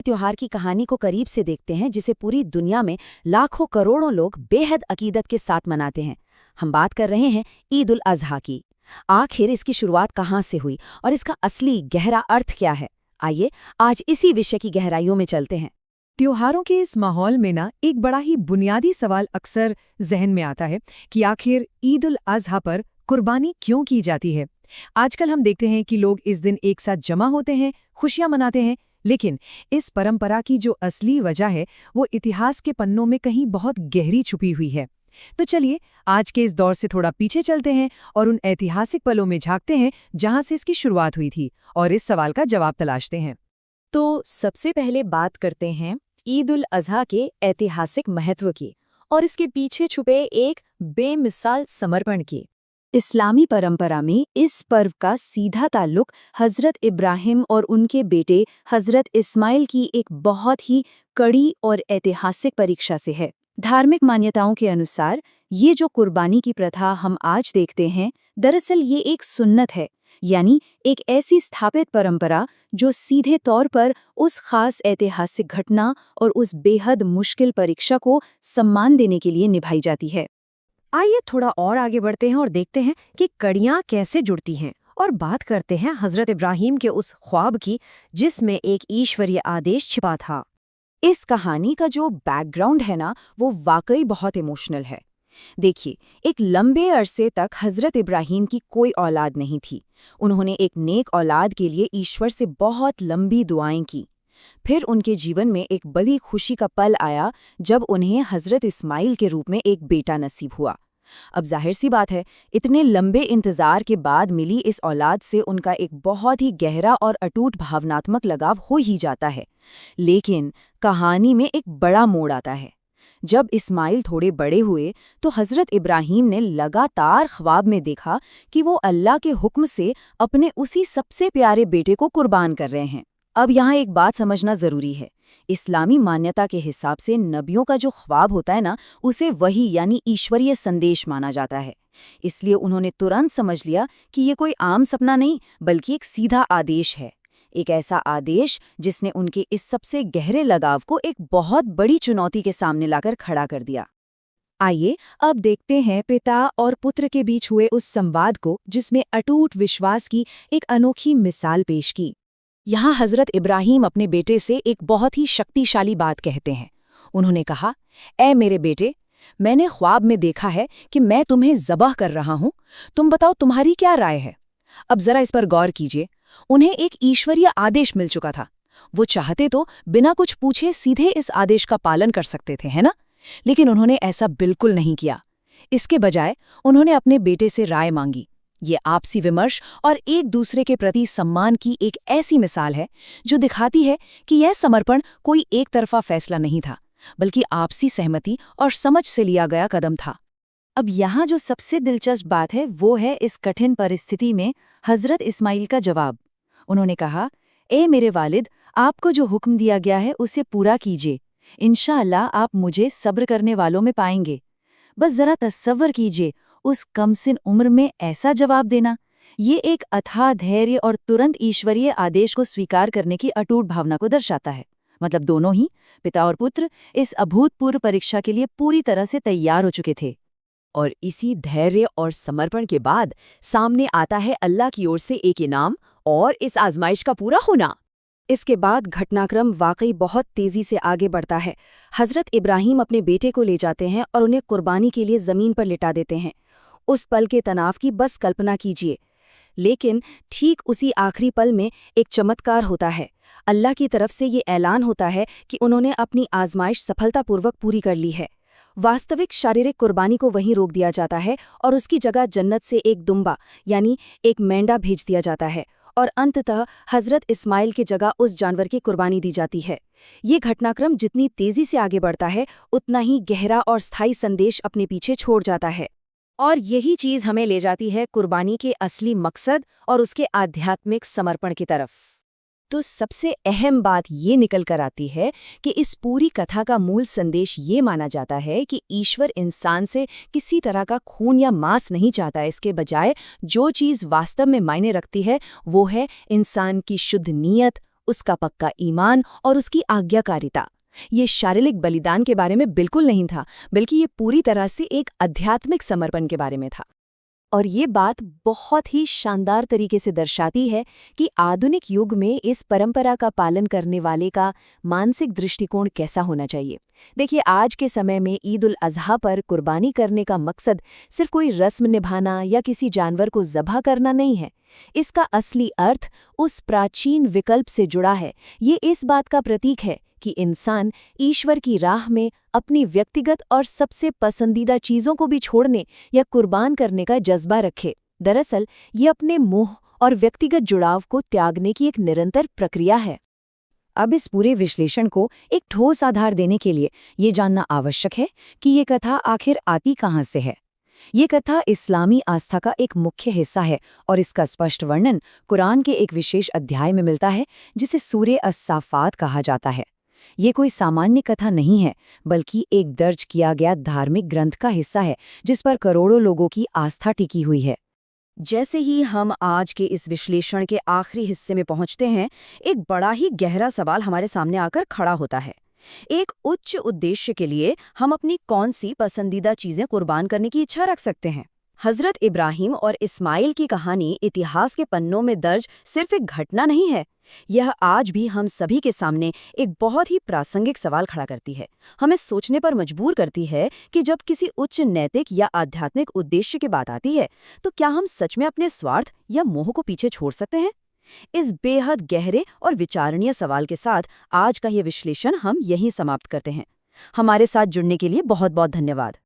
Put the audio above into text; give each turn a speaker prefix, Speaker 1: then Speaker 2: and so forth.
Speaker 1: त्योहार की कहानी को करीब से देखते हैं जिसे पूरी दुनिया में लाखों करोड़ों लोग बेहद अकीदत के साथ मनाते हैं। हम बात कर रहे हैं ईद उल अजहा की। आखिर इसकी शुरुआत कहाँ से हुई और इसका असली गहरा अर्थ क्या है? आइए आज इसी विषय की गहराइयों में चलते हैं।
Speaker 2: त्योहारों के इस माहौल में एक बड़ा ही बुनियादी सवाल अक्सर जहन में आता है कि आखिर ईद उल अजहा पर कुर्बानी क्यों की जाती है। आजकल हम देखते हैं कि लोग इस दिन एक साथ जमा होते हैं, खुशियां मनाते हैं, लेकिन इस परंपरा की जो असली वजह है वो इतिहास के पन्नों में कहीं बहुत गहरी छुपी हुई है। तो चलिए आज के इस दौर से थोड़ा पीछे चलते हैं और उन ऐतिहासिक पलों में झांकते हैं जहां से इसकी शुरुआत हुई थी और इस सवाल का जवाब तलाशते हैं।
Speaker 1: तो सबसे पहले बात करते हैं ईद उल अजहा के ऐतिहासिक महत्व की और इसके पीछे छुपे एक बेमिसाल समर्पण की। इस्लामी परंपरा में इस पर्व का सीधा ताल्लुक हज़रत इब्राहिम और उनके बेटे हज़रत इस्माइल की एक बहुत ही कड़ी और ऐतिहासिक परीक्षा से है। धार्मिक मान्यताओं के अनुसार ये जो कुर्बानी की प्रथा हम आज देखते हैं, दरअसल ये एक सुन्नत है, यानी एक ऐसी स्थापित परंपरा जो सीधे तौर पर उस खास ऐतिहासिक घटना और उस बेहद मुश्किल परीक्षा को सम्मान देने के लिए निभाई जाती है। आइए थोड़ा और आगे बढ़ते हैं और देखते हैं कि कड़ियां कैसे जुड़ती हैं और बात करते हैं हज़रत इब्राहिम के उस ख्वाब की जिसमें एक ईश्वरीय आदेश छिपा था। इस कहानी का जो बैकग्राउंड है ना, वो वाकई बहुत इमोशनल है। देखिए, एक लंबे अरसे तक हज़रत इब्राहिम की कोई औलाद नहीं थी। उन्होंने एक नेक औलाद के लिए ईश्वर से बहुत लंबी दुआएं की। फिर उनके जीवन में एक बड़ी खुशी का पल आया जब उन्हें हज़रत इस्माइल के रूप में एक बेटा नसीब हुआ। अब जाहिर सी बात है, इतने लंबे इंतज़ार के बाद मिली इस औलाद से उनका एक बहुत ही गहरा और अटूट भावनात्मक लगाव हो ही जाता है। लेकिन कहानी में एक बड़ा मोड़ आता है। जब इस्माइल थोड़े बड़े हुए तो हज़रत इब्राहिम ने लगातार ख्वाब में देखा कि वो अल्लाह के हुक्म से अपने उसी सबसे प्यारे बेटे को कुर्बान कर रहे हैं। अब यहाँ एक बात समझना ज़रूरी है। इस्लामी मान्यता के हिसाब से नबियों का जो ख्वाब होता है ना, उसे वही यानी ईश्वरीय संदेश माना जाता है। इसलिए उन्होंने तुरंत समझ लिया कि ये कोई आम सपना नहीं बल्कि एक सीधा आदेश है। एक ऐसा आदेश जिसने उनके इस सबसे गहरे लगाव को एक बहुत बड़ी चुनौती के सामने लाकर खड़ा कर दिया। आइए अब देखते हैं पिता और पुत्र के बीच हुए उस संवाद को जिसमें अटूट विश्वास की एक अनोखी मिसाल पेश की। यहाँ हज़रत इब्राहिम अपने बेटे से एक बहुत ही शक्तिशाली बात कहते हैं। उन्होंने कहा, ऐ मेरे बेटे, मैंने ख्वाब में देखा है कि मैं तुम्हें ज़बह कर रहा हूँ। तुम बताओ तुम्हारी क्या राय है? अब जरा इस पर गौर कीजिए। उन्हें एक ईश्वरीय आदेश मिल चुका था। वो चाहते तो बिना कुछ पूछे सीधे इस आदेश का पालन कर सकते थे, है ना? लेकिन उन्होंने ऐसा बिल्कुल नहीं किया। इसके बजाय उन्होंने अपने बेटे से राय मांगी। ये आपसी विमर्श और एक दूसरे के प्रति सम्मान की एक ऐसी मिसाल है जो दिखाती है कि यह समर्पण कोई एक तरफा फैसला नहीं था, बल्कि आपसी सहमति और समझ से लिया गया कदम था। अब यहाँ जो सबसे दिलचस्प बात है वो है इस कठिन परिस्थिति में हज़रत इस्माइल का जवाब। उन्होंने कहा, ए मेरे वालिद, आपको जो हुक्म दिया गया है उसे पूरा कीजिए। इंशाअल्लाह आप मुझे सब्र करने वालों में पाएंगे। बस जरा तस्सव्वुर कीजिए, उस कमसिन उम्र में ऐसा जवाब देना। ये एक अथाह धैर्य और तुरंत ईश्वरीय आदेश को स्वीकार करने की अटूट भावना को दर्शाता है। मतलब दोनों ही, पिता और पुत्र, इस अभूतपूर्व परीक्षा के लिए पूरी तरह से तैयार हो चुके थे। और इसी धैर्य और समर्पण के बाद सामने आता है अल्लाह की ओर से एक इनाम और इस आजमाइश का पूरा होना। इसके बाद घटनाक्रम वाकई बहुत तेजी से आगे बढ़ता है। हज़रत इब्राहिम अपने बेटे को ले जाते हैं और उन्हें कुर्बानी के लिए ज़मीन पर लिटा देते हैं। उस पल के तनाव की बस कल्पना कीजिए। लेकिन ठीक उसी आखिरी पल में एक चमत्कार होता है। अल्लाह की तरफ से ये ऐलान होता है कि उन्होंने अपनी आजमाइश सफलतापूर्वक पूरी कर ली है। वास्तविक शारीरिक कुर्बानी को वहीं रोक दिया जाता है और उसकी जगह जन्नत से एक दुम्बा यानी एक मेंढा भेज दिया जाता है और अंततः हज़रत इस्माइल की जगह उस जानवर की कुर्बानी दी जाती है। ये घटनाक्रम जितनी तेजी से आगे बढ़ता है उतना ही गहरा और स्थायी संदेश अपने पीछे छोड़ जाता है। और यही चीज़ हमें ले जाती है कुर्बानी के असली मकसद और उसके आध्यात्मिक समर्पण की तरफ। तो सबसे अहम बात ये निकल कर आती है कि इस पूरी कथा का मूल संदेश ये माना जाता है कि ईश्वर इंसान से किसी तरह का खून या मांस नहीं चाहता। इसके बजाय जो चीज़ वास्तव में मायने रखती है वो है इंसान की शुद्ध नीयत, उसका पक्का ईमान और उसकी आज्ञाकारिता। ये शारीरिक बलिदान के बारे में बिल्कुल नहीं था, बल्कि ये पूरी तरह से एक आध्यात्मिक समर्पण के बारे में था। और ये बात बहुत ही शानदार तरीके से दर्शाती है कि आधुनिक युग में इस परंपरा का पालन करने वाले का मानसिक दृष्टिकोण कैसा होना चाहिए। देखिए, आज के समय में ईद उल अज़हा पर कुर्बानी करने का मकसद सिर्फ कोई रस्म निभाना या किसी जानवर को ज़बह करना नहीं है। इसका असली अर्थ उस प्राचीन विकल्प से जुड़ा है। ये इस बात का प्रतीक है कि इंसान ईश्वर की राह में अपनी व्यक्तिगत और सबसे पसंदीदा चीज़ों को भी छोड़ने या कुर्बान करने का जज्बा रखे। दरअसल ये अपने मोह और व्यक्तिगत जुड़ाव को त्यागने की एक निरंतर प्रक्रिया है। अब इस पूरे विश्लेषण को एक ठोस आधार देने के लिए ये जानना आवश्यक है कि ये कथा आखिर आती कहाँ से है। ये कथा इस्लामी आस्था का एक मुख्य हिस्सा है और इसका स्पष्ट वर्णन कुरान के एक विशेष अध्याय में मिलता है, जिसे सूरे अस-साफ़ात कहा जाता है। ये कोई सामान्य कथा नहीं है, बल्कि एक दर्ज किया गया धार्मिक ग्रंथ का हिस्सा है, जिस पर करोड़ों लोगों की आस्था टिकी हुई है। जैसे ही हम आज के इस विश्लेषण के आखिरी हिस्से में पहुंचते हैं, एक बड़ा ही गहरा सवाल हमारे सामने आकर खड़ा होता है। एक उच्च उद्देश्य के लिए हम अपनी कौन सी पसंदीदा चीजें कुर्बान करने की इच्छा रख सकते हैं? हजरत इब्राहिम और इस्माइल की कहानी इतिहास के पन्नों में दर्ज सिर्फ एक घटना नहीं है। यह आज भी हम सभी के सामने एक बहुत ही प्रासंगिक सवाल खड़ा करती है। हमें सोचने पर मजबूर करती है कि जब किसी उच्च नैतिक या आध्यात्मिक उद्देश्य की बात आती है, तो क्या हम सच में अपने स्वार्थ या मोह को पीछे छोड़ सकते हैं? इस बेहद गहरे और विचारणीय सवाल के साथ आज का ये विश्लेषण हम यहीं समाप्त करते हैं। हमारे साथ जुड़ने के लिए बहुत बहुत धन्यवाद।